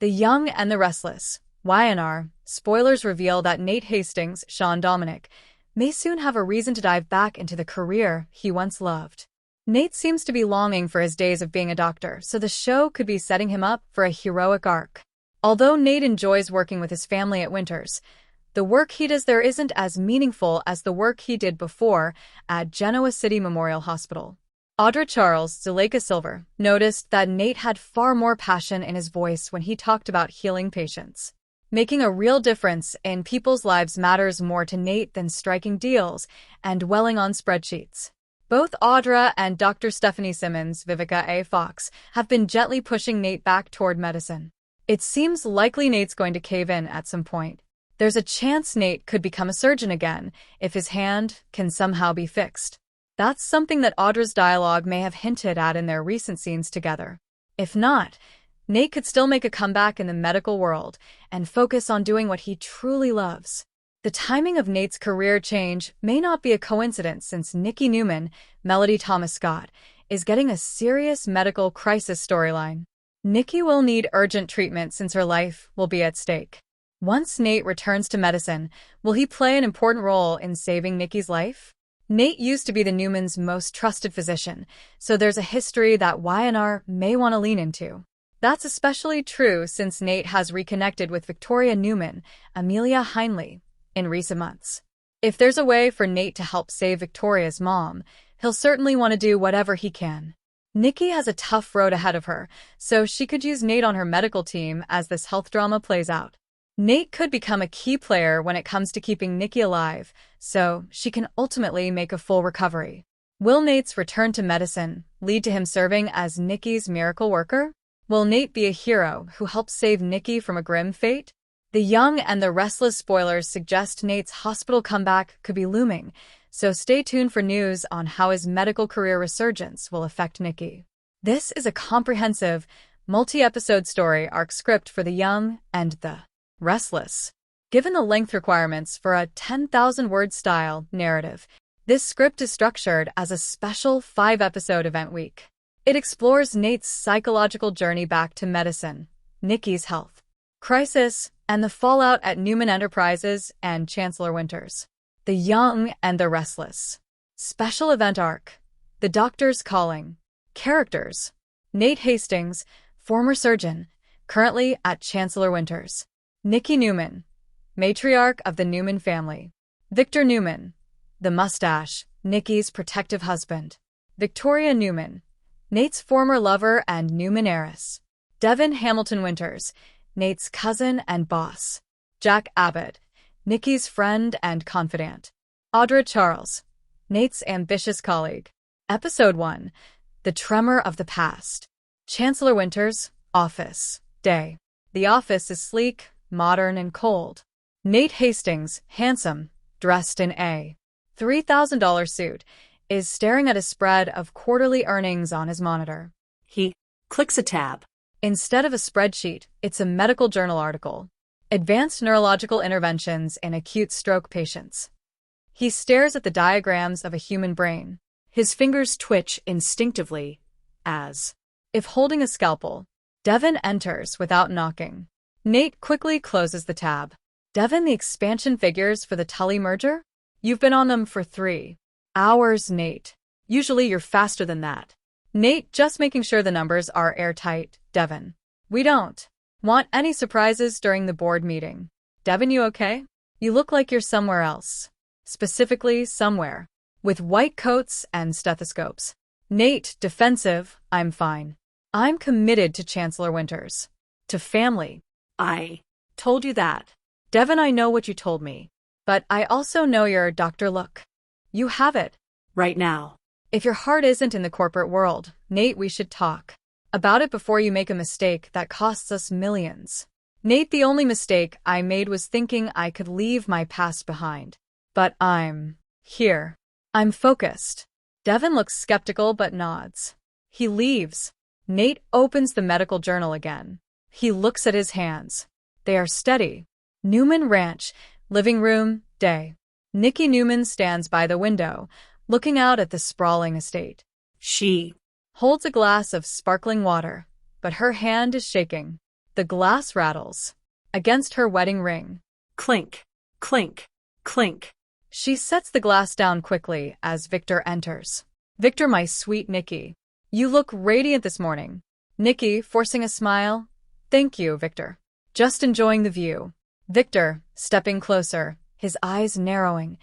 The Young and the Restless. YNR. Spoilers reveal that Nate Hastings, Sean Dominic, may soon have a reason to dive back into the career he once loved. Nate seems to be longing for his days of being a doctor, so the show could be setting him up for a heroic arc. Although Nate enjoys working with his family at Winters, the work he does there isn't as meaningful as the work he did before at Genoa City Memorial Hospital. Audra Charles, Zuleika Silver, noticed that Nate had far more passion in his voice when he talked about healing patients. Making a real difference in people's lives matters more to Nate than striking deals and dwelling on spreadsheets. Both Audra and Dr. Stephanie Simmons, Vivica A. Fox, have been gently pushing Nate back toward medicine. It seems likely Nate's going to cave in at some point. There's a chance Nate could become a surgeon again if his hand can somehow be fixed. That's something that Audra's dialogue may have hinted at in their recent scenes together. If not, Nate could still make a comeback in the medical world and focus on doing what he truly loves. The timing of Nate's career change may not be a coincidence since Nikki Newman, Melody Thomas Scott, is getting a serious medical crisis storyline. Nikki will need urgent treatment since her life will be at stake. Once Nate returns to medicine, will he play an important role in saving Nikki's life? Nate used to be the Newmans' most trusted physician, so there's a history that YNR may want to lean into. That's especially true since Nate has reconnected with Victoria Newman, Amelia Heinley, in recent months. If there's a way for Nate to help save Victoria's mom, he'll certainly want to do whatever he can. Nikki has a tough road ahead of her, so she could use Nate on her medical team as this health drama plays out. Nate could become a key player when it comes to keeping Nikki alive, so she can ultimately make a full recovery. Will Nate's return to medicine lead to him serving as Nikki's miracle worker? Will Nate be a hero who helps save Nikki from a grim fate? The Young and the Restless spoilers suggest Nate's hospital comeback could be looming, so stay tuned for news on how his medical career resurgence will affect Nikki. This is a comprehensive, multi-episode story arc script for The Young and the Restless. Given the length requirements for a 10,000-word style narrative, this script is structured as a special 5-episode event week. It explores Nate's psychological journey back to medicine, Nikki's health crisis, and the fallout at Newman Enterprises and Chancellor Winters. The Young and the Restless. Special event arc. The Doctor's Calling. Characters. Nate Hastings, former surgeon, currently at Chancellor Winters. Nikki Newman, matriarch of the Newman family. Victor Newman, the mustache, Nikki's protective husband. Victoria Newman, Nate's former lover and Newman heiress. Devin Hamilton Winters, Nate's cousin and boss. Jack Abbott, Nikki's friend and confidant. Audra Charles, Nate's ambitious colleague. Episode 1, The Tremor of the Past. Chancellor Winters, office, day. The office is sleek, modern and cold. Nate Hastings, handsome, dressed in a $3,000 suit, is staring at a spread of quarterly earnings on his monitor. He clicks a tab. Instead of a spreadsheet, it's a medical journal article. Advanced neurological interventions in acute stroke patients. He stares at the diagrams of a human brain. His fingers twitch instinctively as if holding a scalpel. Devin enters without knocking. Nate quickly closes the tab. Devin, the expansion figures for the Tully merger? You've been on them for 3 hours, Nate. Usually you're faster than that. Nate, just making sure the numbers are airtight, Devin. We don't want any surprises during the board meeting. Devin, you okay? You look like you're somewhere else. Specifically, somewhere. With white coats and stethoscopes. Nate, defensive, I'm fine. I'm committed to Chancellor Winters. To family. I told you that. Devin, I know what you told me. But I also know your doctor look. You have it. Right now. If your heart isn't in the corporate world, Nate, we should talk about it before you make a mistake that costs us millions. Nate, the only mistake I made was thinking I could leave my past behind. But I'm here. I'm focused. Devin looks skeptical but nods. He leaves. Nate opens the medical journal again. He looks at his hands. They are steady. Newman Ranch, living room, day. Nikki Newman stands by the window, looking out at the sprawling estate. She holds a glass of sparkling water, but her hand is shaking. The glass rattles against her wedding ring. Clink, clink, clink. She sets the glass down quickly as Victor enters. Victor, my sweet Nikki. You look radiant this morning. Nikki, forcing a smile. Thank you, Victor. Just enjoying the view. Victor, stepping closer, his eyes narrowing.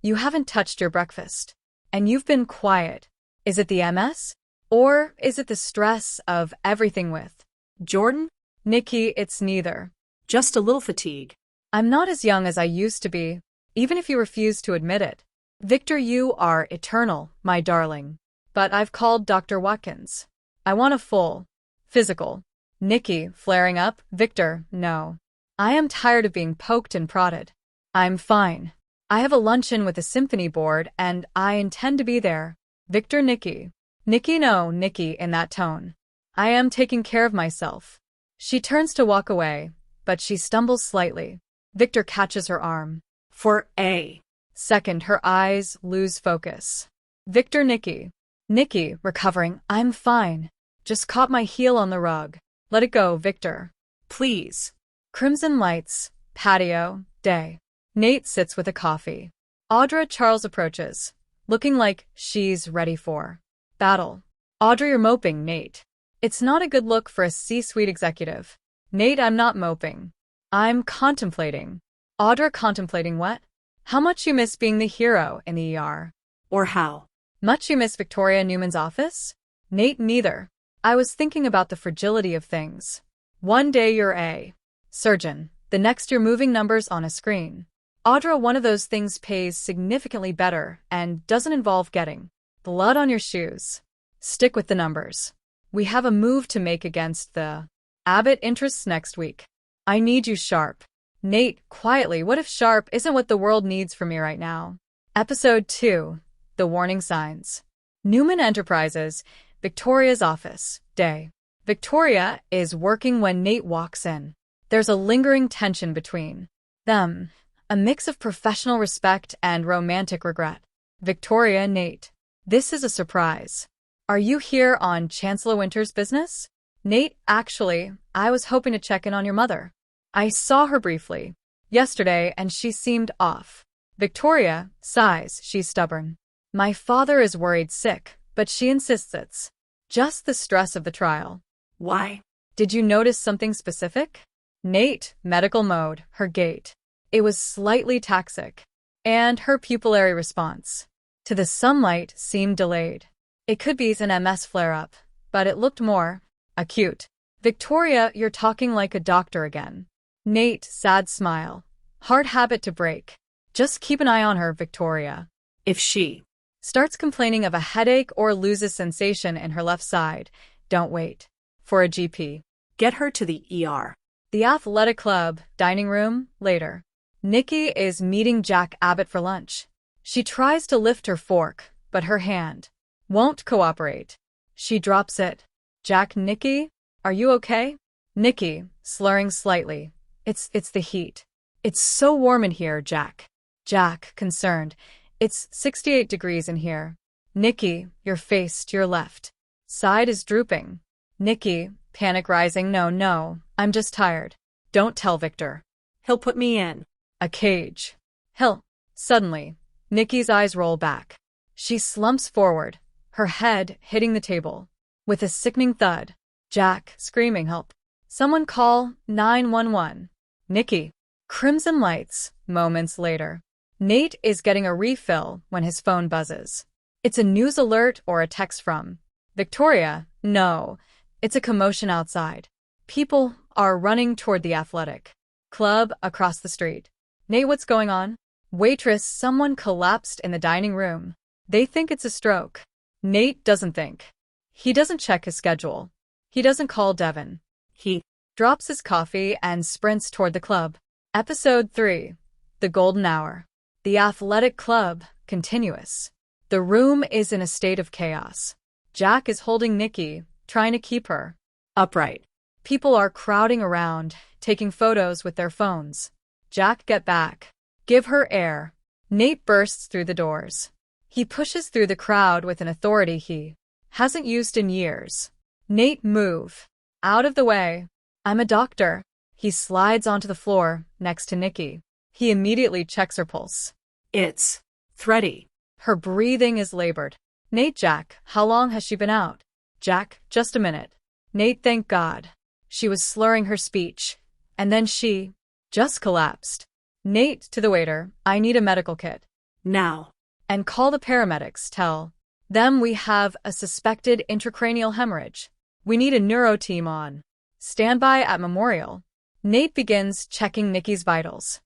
You haven't touched your breakfast. And you've been quiet. Is it the MS? Or is it the stress of everything with Jordan? Nikki? It's neither. Just a little fatigue. I'm not as young as I used to be, even if you refuse to admit it. Victor, you are eternal, my darling. But I've called Dr. Watkins. I want a full physical. Nikki, flaring up. Victor, no. I am tired of being poked and prodded. I'm fine. I have a luncheon with the symphony board and I intend to be there. Victor. Nikki. Nikki, no. Nikki, in that tone. I am taking care of myself. She turns to walk away, but she stumbles slightly. Victor catches her arm. For a second, her eyes lose focus. Victor. Nikki. Nikki, recovering. I'm fine. Just caught my heel on the rug. Let it go, Victor. please. Crimson lights, patio, day. Nate sits with a coffee. Audra. Charles approaches, looking like she's ready for battle. Audra. You're moping, Nate. It's not a good look for a C-suite executive. Nate. I'm not moping. I'm contemplating. Audra. Contemplating what? How much you miss being the hero in the ER. Or how much you miss Victoria Newman's office? Nate. Neither. I was thinking about the fragility of things. One day you're a surgeon, the next you're moving numbers on a screen. Audra. One of those things pays significantly better and doesn't involve getting blood on your shoes. Stick with the numbers. We have a move to make against the Abbott interests next week. I need you sharp. Nate, quietly, what if sharp isn't what the world needs from me right now? Episode 2. The Warning Signs. Newman Enterprises, Victoria's office, day. Victoria is working when Nate walks in. There's a lingering tension between them, a mix of professional respect and romantic regret. Victoria. Nate. This is a surprise. Are you here on Chancellor Winter's business? Nate. Actually, I was hoping to check in on your mother. I saw her briefly yesterday and she seemed off. Victoria sighs. She's stubborn. My father is worried sick, but she insists it's just the stress of the trial. why? Did you notice something specific? Nate. Medical mode, her gait. It was slightly taxic. And her pupillary response to the sunlight seemed delayed. It could be an MS flare-up, but it looked more acute. Victoria. You're talking like a doctor again. Nate. Sad smile. Hard habit to break. Just keep an eye on her, Victoria. If she Starts complaining of a headache or loses sensation in her left side, don't wait for a GP. get her to the ER. The athletic club, dining room, later. Nikki is meeting Jack Abbott for lunch. She tries to lift her fork, but her hand won't cooperate. She drops it. Jack. Nikki, are you okay? Nikki, slurring slightly. It's the heat. It's so warm in here, Jack. Jack, concerned. It's 68 degrees in here. Nikki, your face to your left side is drooping. Nikki, panic rising. No, I'm just tired. Don't tell Victor. He'll put me in a cage. He'll. Suddenly, Nikki's eyes roll back. She slumps forward, her head hitting the table. With a sickening thud. Jack, screaming help. Someone call 911. Nikki. Crimson lights, moments later. Nate is getting a refill when his phone buzzes. It's a news alert or a text from Victoria. No, it's a commotion outside. People are running toward the athletic club across the street. Nate, what's going on? Waitress. Someone collapsed in the dining room. They think it's a stroke. Nate doesn't think. He doesn't check his schedule. He doesn't call Devin. he Drops his coffee and sprints toward the club. Episode 3. The Golden Hour. The athletic club, continuous. The room is in a state of chaos. Jack is holding Nikki, trying to keep her upright. People are crowding around, taking photos with their phones. Jack, get back. Give her air. Nate bursts through the doors. He pushes through the crowd with an authority he hasn't used in years. Nate, move out of the way. I'm a doctor. He slides onto the floor next to Nikki. He immediately checks her pulse. It's thready. Her breathing is labored. Nate, Jack, how long has she been out? Jack, just a minute. Nate, thank God. She was slurring her speech. And then she just collapsed. Nate, to the waiter, I need a medical kit. Now. And call the paramedics, tell them we have a suspected intracranial hemorrhage. We need a neuro team on standby at Memorial. Nate begins checking Nikki's vitals.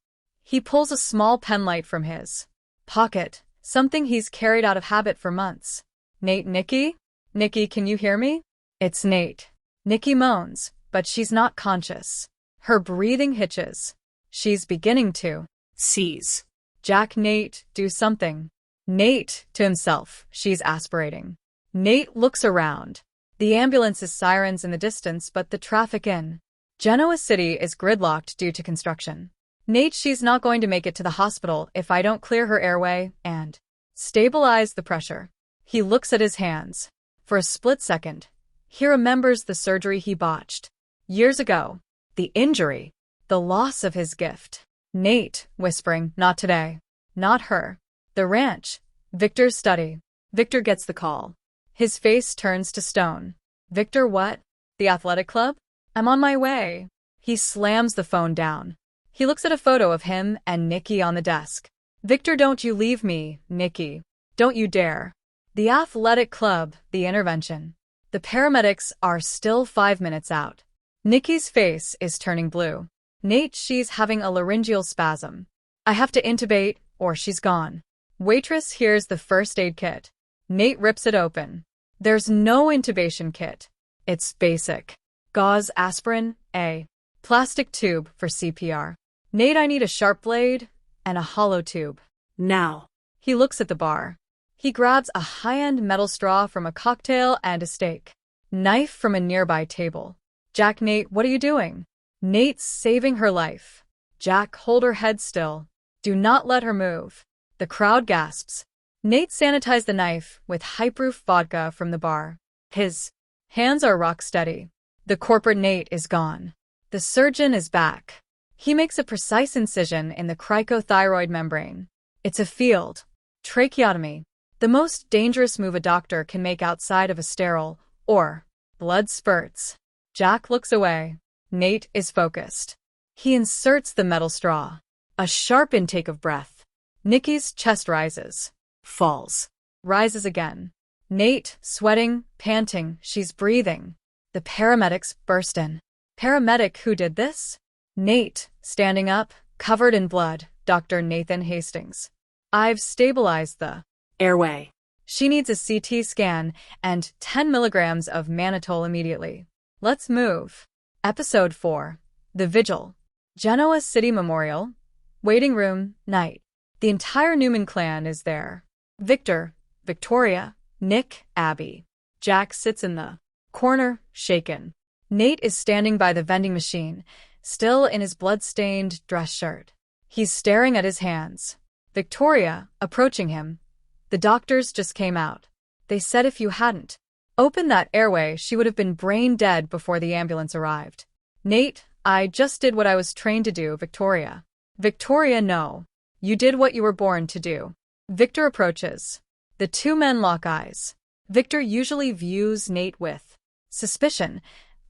He pulls a small pen light from his pocket, something he's carried out of habit for months. Nate, Nikki? Nikki, can you hear me? It's Nate. Nikki moans, but she's not conscious. Her breathing hitches. She's beginning to seize. Jack, Nate, do something. Nate, to himself, she's aspirating. Nate looks around. The ambulance's sirens in the distance, but the traffic in Genoa City is gridlocked due to construction. Nate, she's not going to make it to the hospital if I don't clear her airway and stabilize the pressure. He looks at his hands. For a split second, he remembers the surgery he botched years ago, the injury, the loss of his gift. Nate, whispering, not today. Not her. The ranch. Victor's study. Victor gets the call. His face turns to stone. Victor, what? The athletic club? I'm on my way. He slams the phone down. He looks at a photo of him and Nikki on the desk. Victor, don't you leave me, Nikki. Don't you dare. The athletic club, the intervention. The paramedics are still 5 minutes out. Nikki's face is turning blue. Nate, she's having a laryngeal spasm. I have to intubate, or she's gone. Waitress hears the first aid kit. Nate rips it open. There's no intubation kit. It's basic. Gauze, aspirin, a plastic tube for CPR. Nate, I need a sharp blade and a hollow tube. Now. He looks at the bar. He grabs a high-end metal straw from a cocktail and a steak knife from a nearby table. Jack, Nate, what are you doing? Nate's saving her life. Jack, hold her head still. Do not let her move. The crowd gasps. Nate sanitized the knife with high-proof vodka from the bar. His hands are rock steady. The corporate Nate is gone. The surgeon is back. He makes a precise incision in the cricothyroid membrane. It's a field tracheotomy, the most dangerous move a doctor can make outside of a sterile or blood spurts. Jack looks away. Nate is focused. He inserts the metal straw. A sharp intake of breath. Nikki's chest rises. Falls. Rises again. Nate, sweating, panting, she's breathing. The paramedics burst in. Paramedic, who did this? Nate, standing up, covered in blood, Dr. Nathan Hastings. I've stabilized the airway. She needs a CT scan and 10 milligrams of mannitol immediately. Let's move. Episode 4. The Vigil. Genoa City Memorial. Waiting room, night. The entire Newman clan is there. Victor, Victoria, Nick, Abby. Jack sits in the corner, shaken. Nate is standing by the vending machine, still in his blood-stained dress shirt. He's staring at his hands. Victoria, approaching him. The doctors just came out. They said if you hadn't opened that airway, she would have been brain dead before the ambulance arrived. Nate, I just did what I was trained to do, Victoria. Victoria, no. You did what you were born to do. Victor approaches. The two men lock eyes. Victor usually views Nate with suspicion,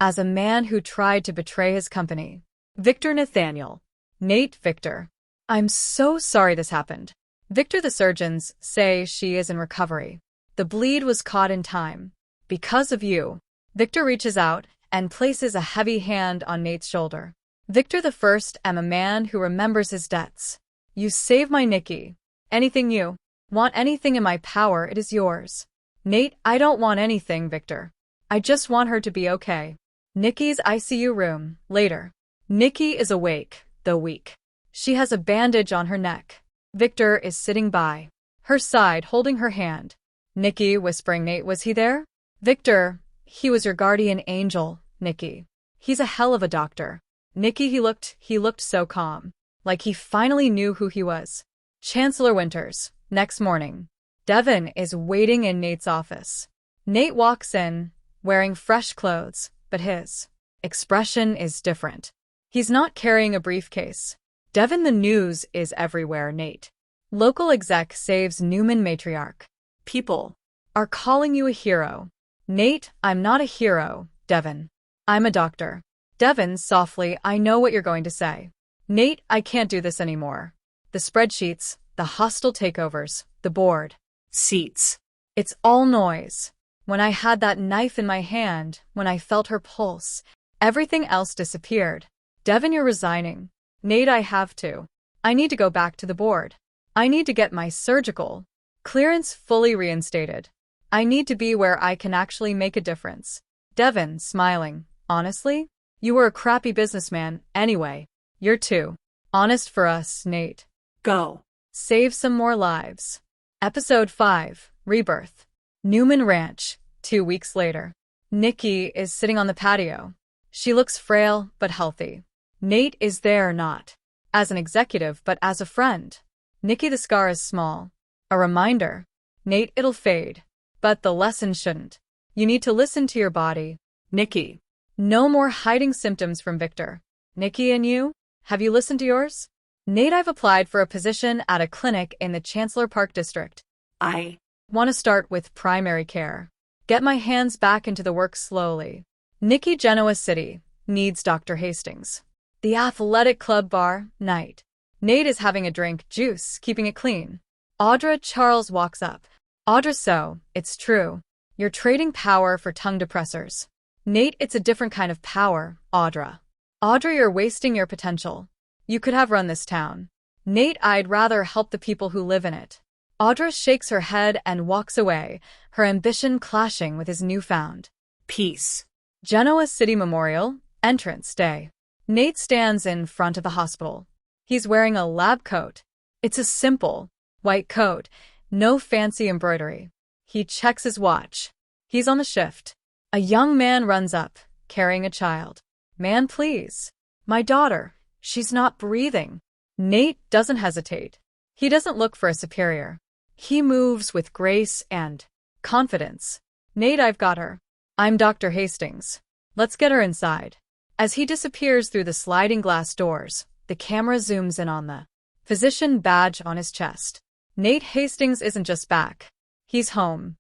as a man who tried to betray his company. Victor, Nathaniel. Nate, Victor. I'm so sorry this happened. Victor, the surgeons say she is in recovery. The bleed was caught in time. Because of you. Victor reaches out and places a heavy hand on Nate's shoulder. Victor, the first, am a man who remembers his debts. You saved my Nikki. Anything you want, anything in my power, it is yours. Nate, I don't want anything, Victor. I just want her to be okay. Nikki's ICU room, later. Nikki is awake, though weak. She has a bandage on her neck. Victor is sitting by her side, holding her hand. Nikki, whispering, Nate, was he there? Victor, he was your guardian angel, Nikki. He's a hell of a doctor. Nikki, he looked so calm. Like he finally knew who he was. Chancellor Winters. Next morning. Devin is waiting in Nate's office. Nate walks in, wearing fresh clothes, but his expression is different. He's not carrying a briefcase. Devin, the news is everywhere, Nate. Local exec saves Newman matriarch. People Are calling you a hero. Nate, I'm not a hero, Devin. I'm a doctor. Devin, softly, I know what you're going to say. Nate, I can't do this anymore. The spreadsheets, the hostile takeovers, the board. seats. It's all noise. When I had that knife in my hand, when I felt her pulse, everything else disappeared. Devin, you're resigning. Nate, I have to. I need to go back to the board. I need to get my surgical clearance fully reinstated. I need to be where I can actually make a difference. Devin, smiling. Honestly? You were a crappy businessman anyway. You're too honest for us, Nate. Go. Save some more lives. Episode 5, Rebirth. Newman Ranch, 2 weeks later. Nikki is sitting on the patio. She looks frail but healthy. Nate is there not as an executive but as a friend. Nikki, the scar is small. A reminder. Nate, it'll fade. But the lesson shouldn't. You need to listen to your body. Nikki. No more hiding symptoms from Victor. Nikki, and you? Have you listened to yours? Nate, I've applied for a position at a clinic in the Chancellor Park district. I Want to start with primary care. Get my hands back into the work slowly. Nikki, Genoa City, needs Dr. Hastings. The athletic club bar, night. Nate is having a drink, juice, keeping it clean. Audra, Charles walks up. Audra, so, it's true. You're trading power for tongue depressors. Nate, it's a different kind of power, Audra. Audra, you're wasting your potential. You could have run this town. Nate, I'd rather help the people who live in it. Audra shakes her head and walks away, her ambition clashing with his newfound peace. Genoa City Memorial, entrance day. Nate stands in front of the hospital. He's wearing a lab coat. It's a simple, white coat, no fancy embroidery. He checks his watch. He's on the shift. A young man runs up, carrying a child. Man, please. My daughter. She's not breathing. Nate doesn't hesitate. He doesn't look for a superior. He moves with grace and confidence. Nate, I've got her. I'm Dr. Hastings. Let's get her inside. As he disappears through the sliding glass doors, the camera zooms in on the physician badge on his chest. Nate Hastings isn't just back. He's home.